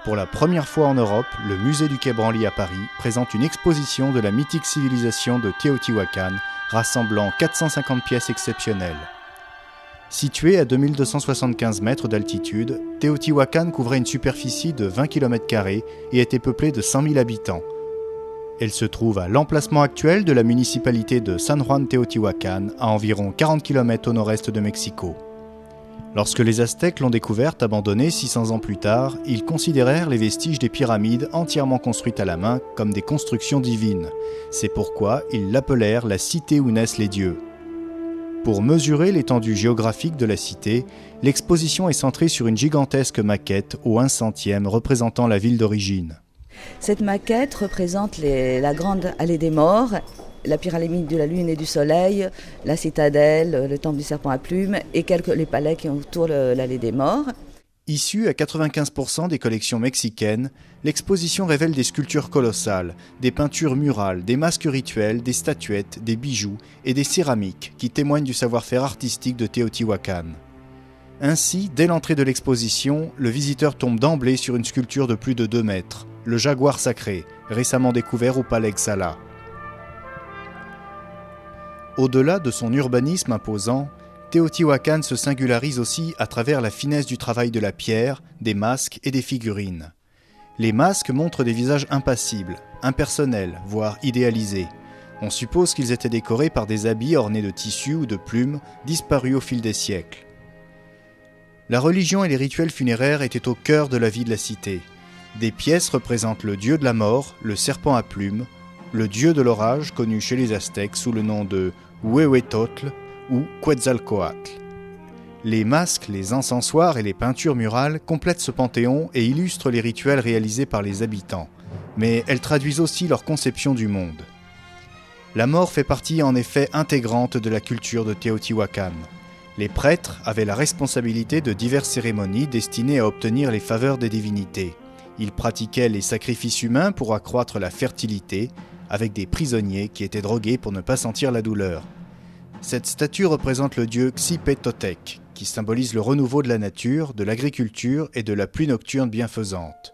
Pour la première fois en Europe, le musée du Quai Branly à Paris présente une exposition de la mythique civilisation de Teotihuacan, rassemblant 450 pièces exceptionnelles. Située à 2275 mètres d'altitude, Teotihuacan couvrait une superficie de 20 km² et était peuplée de 100 000 habitants. Elle se trouve à l'emplacement actuel de la municipalité de San Juan Teotihuacan, à environ 40 km au nord-est de Mexico. Lorsque les Aztèques l'ont découverte abandonnée 600 ans plus tard, ils considérèrent les vestiges des pyramides entièrement construites à la main comme des constructions divines. C'est pourquoi ils l'appelèrent la cité où naissent les dieux. Pour mesurer l'étendue géographique de la cité, l'exposition est centrée sur une gigantesque maquette au 1/100 représentant la ville d'origine. Cette maquette représente la grande allée des morts, la pyramide de la Lune et du Soleil, la citadelle, le temple du serpent à plumes et les palais qui entourent l'allée des morts. Issue à 95% des collections mexicaines, l'exposition révèle des sculptures colossales, des peintures murales, des masques rituels, des statuettes, des bijoux et des céramiques qui témoignent du savoir-faire artistique de Teotihuacan. Ainsi, dès l'entrée de l'exposition, le visiteur tombe d'emblée sur une sculpture de plus de 2 mètres, le jaguar sacré, récemment découvert au palais Xala. Au-delà de son urbanisme imposant, Teotihuacan se singularise aussi à travers la finesse du travail de la pierre, des masques et des figurines. Les masques montrent des visages impassibles, impersonnels, voire idéalisés. On suppose qu'ils étaient décorés par des habits ornés de tissus ou de plumes, disparus au fil des siècles. La religion et les rituels funéraires étaient au cœur de la vie de la cité. Des pièces représentent le dieu de la mort, le serpent à plumes, le dieu de l'orage connu chez les Aztèques sous le nom de Huehuetotl ou Quetzalcoatl. Les masques, les encensoirs et les peintures murales complètent ce panthéon et illustrent les rituels réalisés par les habitants, mais elles traduisent aussi leur conception du monde. La mort fait partie en effet intégrante de la culture de Teotihuacan. Les prêtres avaient la responsabilité de diverses cérémonies destinées à obtenir les faveurs des divinités. Ils pratiquaient les sacrifices humains pour accroître la fertilité, avec des prisonniers qui étaient drogués pour ne pas sentir la douleur. Cette statue représente le dieu Xipetotec, qui symbolise le renouveau de la nature, de l'agriculture et de la pluie nocturne bienfaisante.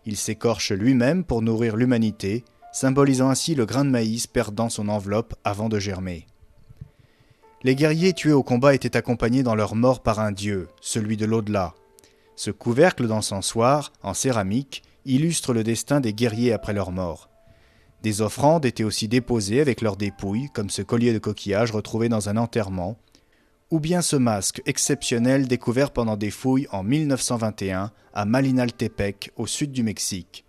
Il s'écorche lui-même pour nourrir l'humanité, symbolisant ainsi le grain de maïs perdant son enveloppe avant de germer. Les guerriers tués au combat étaient accompagnés dans leur mort par un dieu, celui de l'au-delà. Ce couvercle d'encensoir, en céramique, illustre le destin des guerriers après leur mort. Des offrandes étaient aussi déposées avec leurs dépouilles, comme ce collier de coquillages retrouvé dans un enterrement, ou bien ce masque exceptionnel découvert pendant des fouilles en 1921 à Malinaltepec, au sud du Mexique.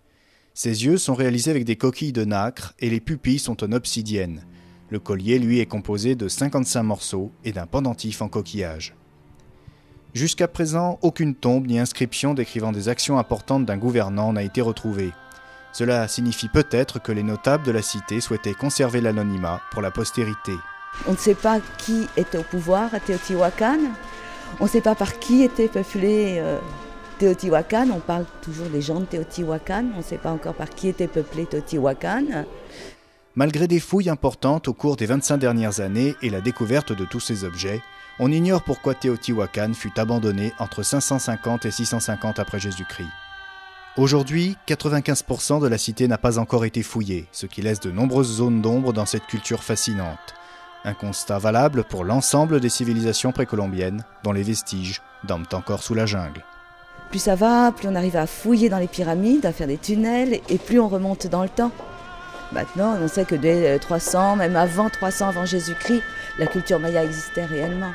Ses yeux sont réalisés avec des coquilles de nacre et les pupilles sont en obsidienne. Le collier, lui, est composé de 55 morceaux et d'un pendentif en coquillage. Jusqu'à présent, aucune tombe ni inscription décrivant des actions importantes d'un gouvernant n'a été retrouvée. Cela signifie peut-être que les notables de la cité souhaitaient conserver l'anonymat pour la postérité. On ne sait pas qui était au pouvoir à Teotihuacan, on ne sait pas par qui était peuplé Teotihuacan, on parle toujours des gens de Teotihuacan, on ne sait pas encore par qui était peuplé Teotihuacan. Malgré des fouilles importantes au cours des 25 dernières années et la découverte de tous ces objets, on ignore pourquoi Teotihuacan fut abandonné entre 550 et 650 après Jésus-Christ. Aujourd'hui, 95% de la cité n'a pas encore été fouillée, ce qui laisse de nombreuses zones d'ombre dans cette culture fascinante. Un constat valable pour l'ensemble des civilisations précolombiennes, dont les vestiges dorment encore sous la jungle. Plus ça va, plus on arrive à fouiller dans les pyramides, à faire des tunnels, et plus on remonte dans le temps. Maintenant, on sait que dès 300, même avant 300, avant Jésus-Christ, la culture maya existait réellement.